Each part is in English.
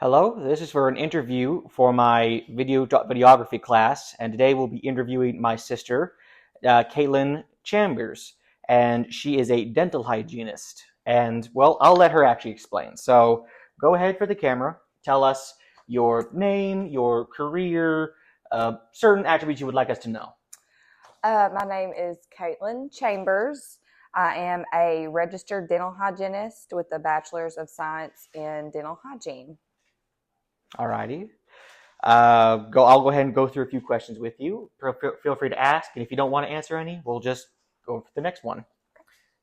Hello, this is for an interview for my videography class, and today we'll be interviewing my sister, Caitlin Chambers, and she is a dental hygienist. And well, I'll let her actually explain. So go ahead for the camera, tell us your name, your career, certain attributes you would like us to know. My name is Caitlin Chambers. I am a registered dental hygienist with a Bachelor's of Science in Dental Hygiene. Alrighty. I'll go ahead and go through a few questions with you. Feel free to ask, and if you don't want to answer any, we'll just go for the next one.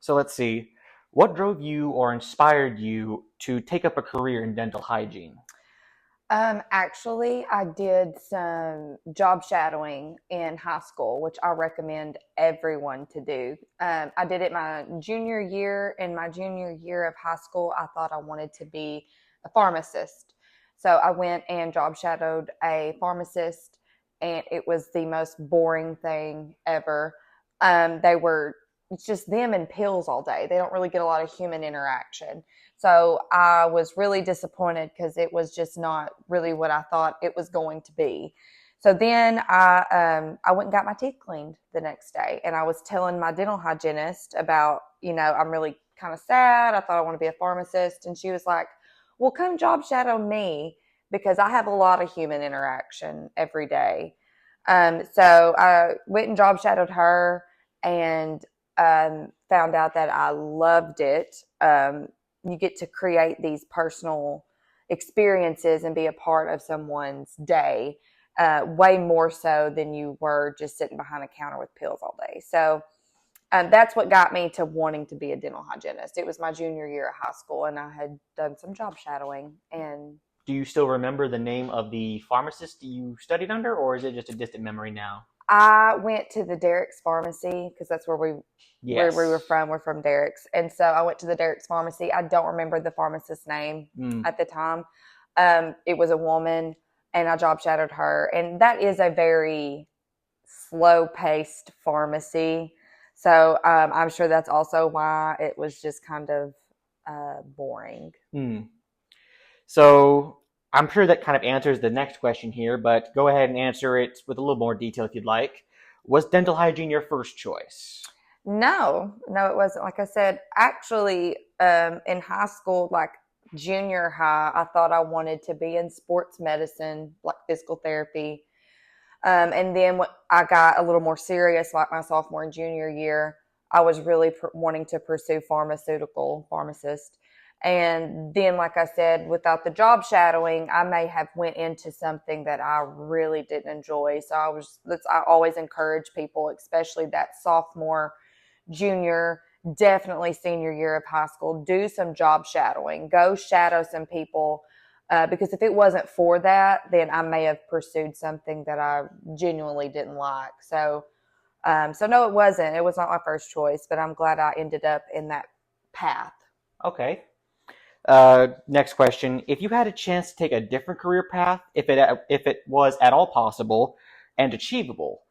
So let's see. What drove you or inspired you to take up a career in dental hygiene? Actually, I did some job shadowing in high school, which I recommend everyone to do. I did it my junior year. In my junior year of high school, I thought I wanted to be a pharmacist. So I went and job shadowed a pharmacist, and it was the most boring thing ever. It's just them and pills all day. They don't really get a lot of human interaction. So I was really disappointed because it was just not really what I thought it was going to be. So then I went and got my teeth cleaned the next day, and I was telling my dental hygienist about, I'm really kind of sad. I thought I want to be a pharmacist, and she was like, "Well, come job shadow me because I have a lot of human interaction every day." So I went and job shadowed her, and found out that I loved it. You get to create these personal experiences and be a part of someone's day, way more so than you were just sitting behind a counter with pills all day. So that's what got me to wanting to be a dental hygienist. It was my junior year of high school, and I had done some job shadowing. And Do you still remember the name of the pharmacist you studied under, or is it just a distant memory now? I went to the Derrick's Pharmacy because that's where we were Yes. from. We're from Derrick's, and so I went to the Derrick's Pharmacy. I don't remember the pharmacist's name Mm. at the time. It was a woman, and I job shadowed her, and that is a very slow paced pharmacy. So I'm sure that's also why it was just kind of boring. Mm. So I'm sure that kind of answers the next question here, but go ahead and answer it with a little more detail if you'd like. Was dental hygiene your first choice? No, it wasn't. Like I said, actually, in high school, like junior high, I thought I wanted to be in sports medicine, like physical therapy. And then when I got a little more serious, like my sophomore and junior year, I was really wanting to pursue pharmacist. And then, like I said, without the job shadowing, I may have went into something that I really didn't enjoy. So I always encourage people, especially that sophomore, junior, definitely senior year of high school, do some job shadowing, go shadow some people. Because if it wasn't for that, then I may have pursued something that I genuinely didn't like. So no, it wasn't. It was not my first choice, but I'm glad I ended up in that path. Okay. Next question. If you had a chance to take a different career path, if it was at all possible and achievable,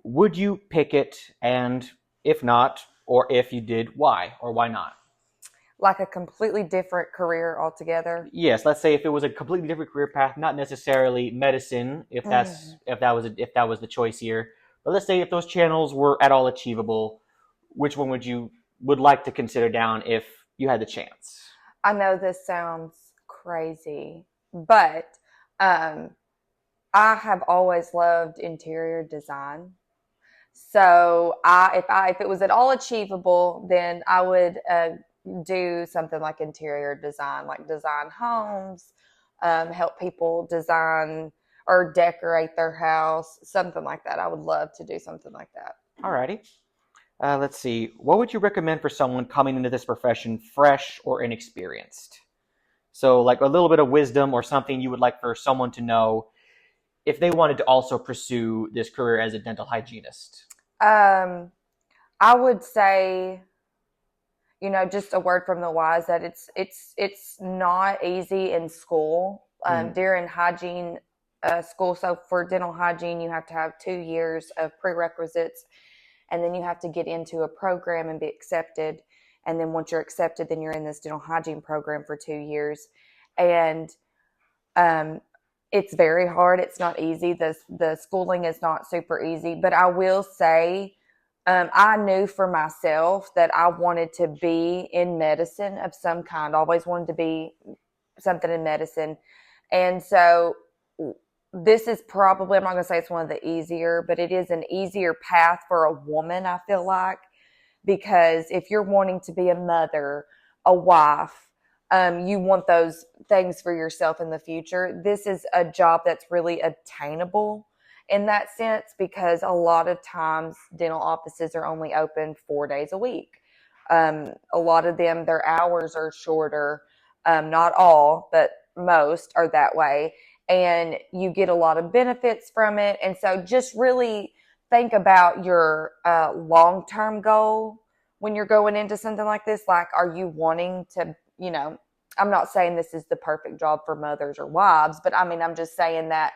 would you pick it? And if not, or if you did, why or why not? Like a completely different career altogether. Yes, let's say if it was a completely different career path, not necessarily medicine, if that was the choice here, but let's say if those channels were at all achievable, which one would like to consider down if you had the chance? I know this sounds crazy, but um, I have always loved interior design. So if it was at all achievable, then I would do something like interior design, like design homes, help people design or decorate their house, something like that. I would love to do something like that. Alrighty. Let's see. What would you recommend for someone coming into this profession fresh or inexperienced? So, like a little bit of wisdom or something you would like for someone to know if they wanted to also pursue this career as a dental hygienist. Um, I would say, just a word from the wise that it's not easy in school Mm. during hygiene school. So for dental hygiene, you have to have 2 years of prerequisites, and then you have to get into a program and be accepted. And then once you're accepted, then you're in this dental hygiene program for 2 years. And It's very hard. It's not easy. The schooling is not super easy, but I will say, I knew for myself that I wanted to be in medicine of some kind. I always wanted to be something in medicine. And so this is probably, I'm not going to say it's one of the easier, but it is an easier path for a woman, I feel like, because if you're wanting to be a mother, a wife, you want those things for yourself in the future. This is a job that's really attainable in that sense, because a lot of times dental offices are only open 4 days a week. A lot of them, their hours are shorter. Not all, but most are that way. And you get a lot of benefits from it. And so just really think about your long-term goal when you're going into something like this. Like, are you wanting to, I'm not saying this is the perfect job for mothers or wives, but I mean, I'm just saying that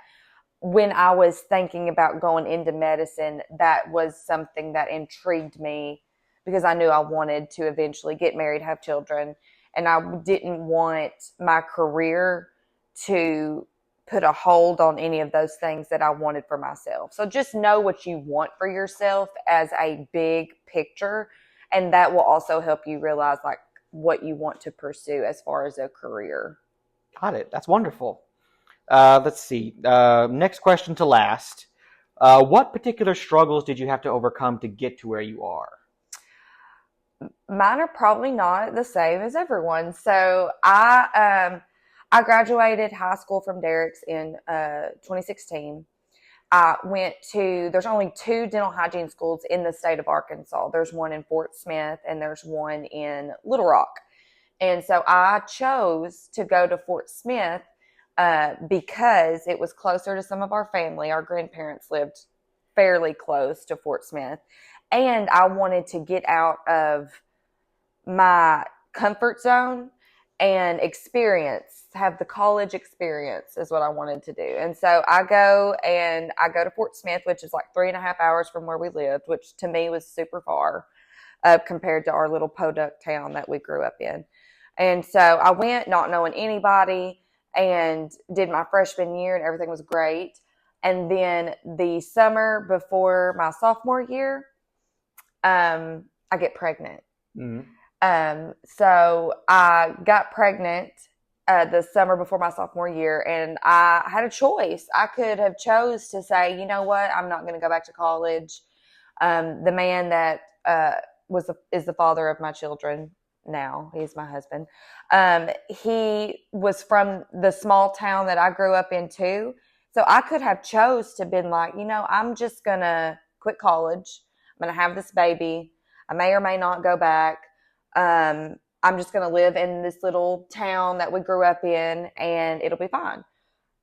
when I was thinking about going into medicine, that was something that intrigued me, because I knew I wanted to eventually get married, have children, and I didn't want my career to put a hold on any of those things that I wanted for myself. So just know what you want for yourself as a big picture, and that will also help you realize like what you want to pursue as far as a career. Got it. That's wonderful. Let's see. Next question to last. What particular struggles did you have to overcome to get to where you are? Mine are probably not the same as everyone. So I graduated high school from Derrick's in 2016. I went to, there's only 2 dental hygiene schools in the state of Arkansas. There's one in Fort Smith and there's one in Little Rock. And so I chose to go to Fort Smith because it was closer to some of our family. Our grandparents lived fairly close to Fort Smith. And I wanted to get out of my comfort zone and have the college experience is what I wanted to do. And so I go to Fort Smith, which is like 3.5 hours from where we lived, which to me was super far compared to our little podunk town that we grew up in. And so I went not knowing anybody and did my freshman year, and everything was great. And then the summer before my sophomore year, I get pregnant. Mm-hmm. So I got pregnant the summer before my sophomore year, and I had a choice. I could have chose to say, you know what, I'm not going to go back to college. The man that is the father of my children now, he's my husband. He was from the small town that I grew up in too. So I could have chose to been like, I'm just going to quit college. I'm going to have this baby. I may or may not go back. I'm just going to live in this little town that we grew up in, and it'll be fine.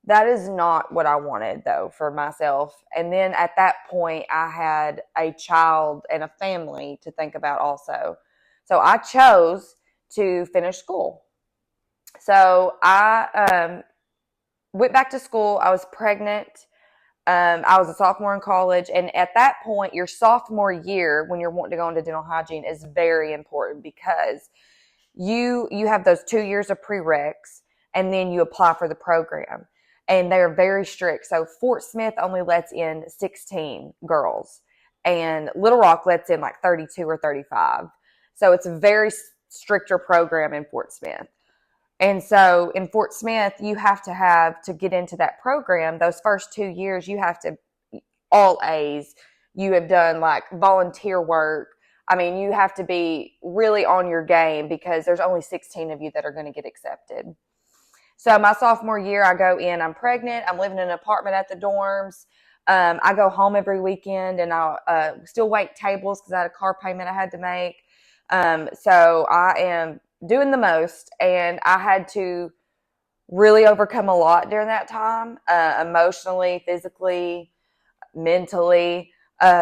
That is not what I wanted, though, for myself. And then at that point, I had a child and a family to think about also. So I chose to finish school. So I went back to school. I was pregnant. I was a sophomore in college. And at that point, your sophomore year, when you're wanting to go into dental hygiene, is very important, because you have those 2 years of prereqs, and then you apply for the program. And they're very strict. So Fort Smith only lets in 16 girls, and Little Rock lets in like 32 or 35. So it's a very stricter program in Fort Smith. And so in Fort Smith, you have to get into that program, those first 2 years, you have to all A's. You have done like volunteer work. I mean, you have to be really on your game, because there's only 16 of you that are going to get accepted. So my sophomore year, I go in, I'm pregnant. I'm living in an apartment at the dorms. I go home every weekend, and I'll still wait tables because I had a car payment I had to make. So I am doing the most, and I had to really overcome a lot during that time, emotionally, physically, mentally,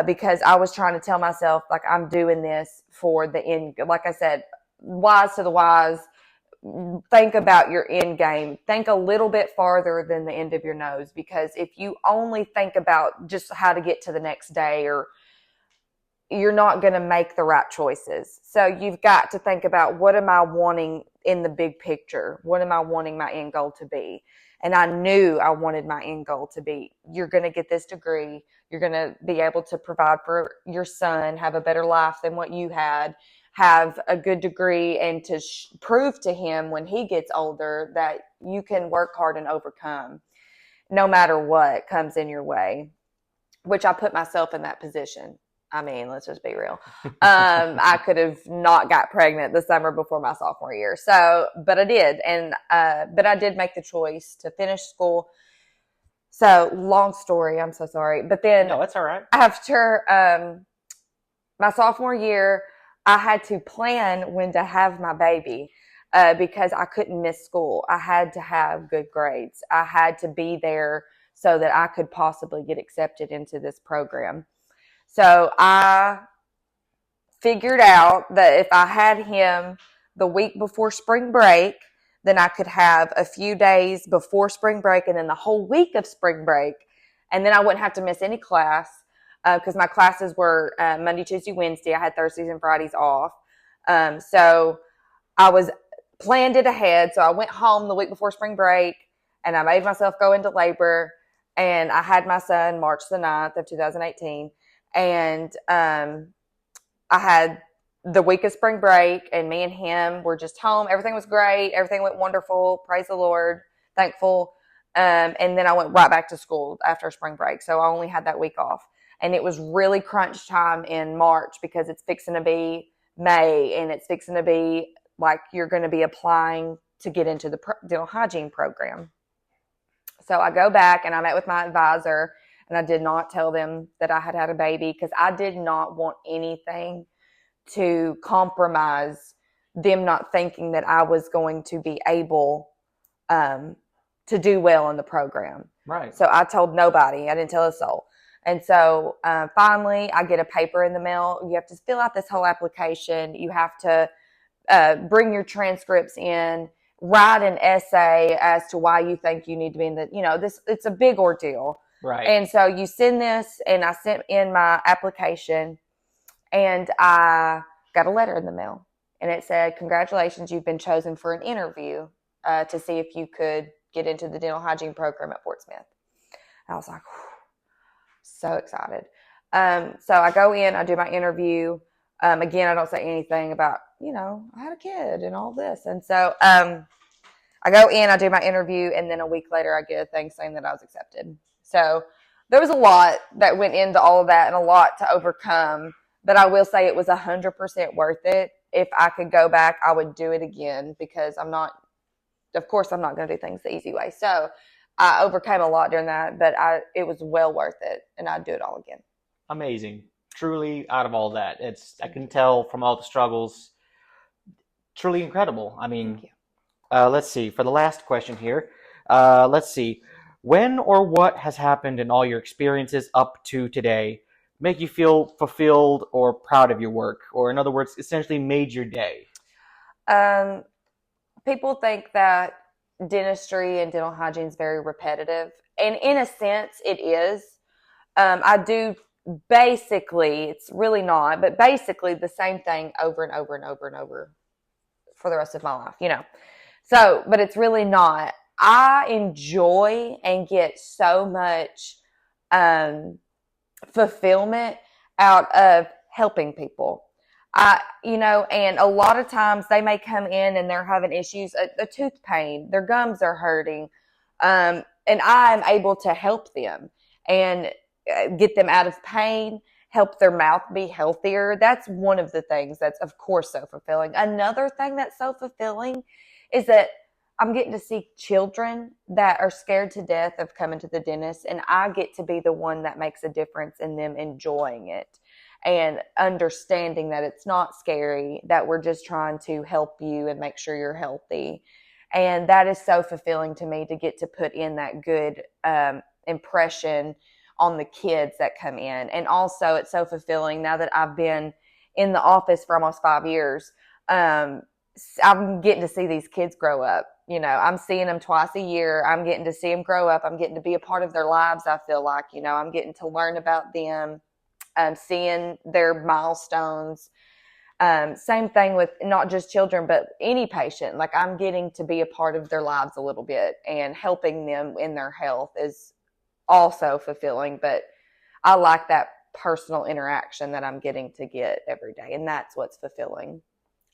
because I was trying to tell myself, like, I'm doing this for the end. Like I said, wise to the wise, think about your end game. Think a little bit farther than the end of your nose, because if you only think about just how to get to the next day, or you're not going to make the right choices. So you've got to think about, what am I wanting in the big picture? What am I wanting my end goal to be? And I knew I wanted my end goal to be, you're going to get this degree. You're going to be able to provide for your son, have a better life than what you had, have a good degree, and to prove to him when he gets older that you can work hard and overcome no matter what comes in your way, which I put myself in that position. I mean, let's just be real. I could have not got pregnant the summer before my sophomore year. So, but I did. And, but I did make the choice to finish school. So long story. I'm so sorry. But then No, that's all right. After, my sophomore year, I had to plan when to have my baby, because I couldn't miss school. I had to have good grades. I had to be there so that I could possibly get accepted into this program. So I figured out that if I had him the week before spring break, then I could have a few days before spring break and then the whole week of spring break. And then I wouldn't have to miss any class, because my classes were Monday, Tuesday, Wednesday. I had Thursdays and Fridays off. So I was planned it ahead. So I went home the week before spring break and I made myself go into labor, and I had my son March the 9th of 2018. And I had the week of spring break, and me and him were just home. Everything was great. Everything went wonderful. Praise the Lord. Thankful. And then I went right back to school after spring break. So I only had that week off. And it was really crunch time in March, because it's fixing to be May, and it's fixing to be like you're going to be applying to get into the dental hygiene program. So I go back and I met with my advisor, and I did not tell them that I had had a baby, because I did not want anything to compromise them not thinking that I was going to be able to do well in the program. Right. So I told nobody. I didn't tell a soul. And so finally, I get a paper in the mail. You have to fill out this whole application. You have to bring your transcripts in, write an essay as to why you think you need to be in the, it's a big ordeal. Right. And so you send this, and I sent in my application, and I got a letter in the mail, and it said, "Congratulations, you've been chosen for an interview to see if you could get into the dental hygiene program at Fort Smith." And I was like, whew, so excited. So I go in, I do my interview. Again, I don't say anything about, I had a kid and all this. And so I go in, I do my interview, and then a week later I get a thing saying that I was accepted. So there was a lot that went into all of that, and a lot to overcome. But I will say it was 100% worth it. If I could go back, I would do it again, because of course, I'm not going to do things the easy way. So I overcame a lot during that, but it was well worth it, and I'd do it all again. Amazing. Truly, out of all that, I can tell from all the struggles, truly incredible. I mean, let's see. For the last question here, let's see. When or what has happened in all your experiences up to today make you feel fulfilled or proud of your work? Or in other words, essentially made your day? People think that dentistry and dental hygiene is very repetitive. And in a sense, it is. I do basically, it's really not, but basically the same thing over and over and over and over for the rest of my life, So, but it's really not. I enjoy and get so much fulfillment out of helping people. And a lot of times they may come in and they're having issues, a tooth pain, their gums are hurting, and I'm able to help them and get them out of pain, help their mouth be healthier. That's one of the things that's, of course, so fulfilling. Another thing that's so fulfilling is that I'm getting to see children that are scared to death of coming to the dentist, and I get to be the one that makes a difference in them enjoying it and understanding that it's not scary, that we're just trying to help you and make sure you're healthy. And that is so fulfilling to me, to get to put in that good impression on the kids that come in. And also, it's so fulfilling now that I've been in the office for almost 5 years. I'm getting to see these kids grow up. I'm seeing them twice a year. I'm getting to see them grow up. I'm getting to be a part of their lives, I feel like. I'm getting to learn about them. seeing their milestones. Same thing with not just children, but any patient. Like, I'm getting to be a part of their lives a little bit, and helping them in their health is also fulfilling. But I like that personal interaction that I'm getting to get every day, and that's what's fulfilling.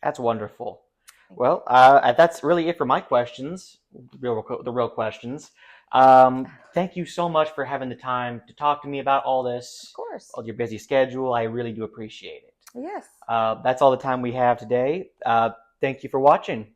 That's wonderful. Well, that's really it for my questions, the real questions. Thank you so much for having the time to talk to me about all this. Of course. All your busy schedule. I really do appreciate it. Yes. That's all the time we have today. Thank you for watching.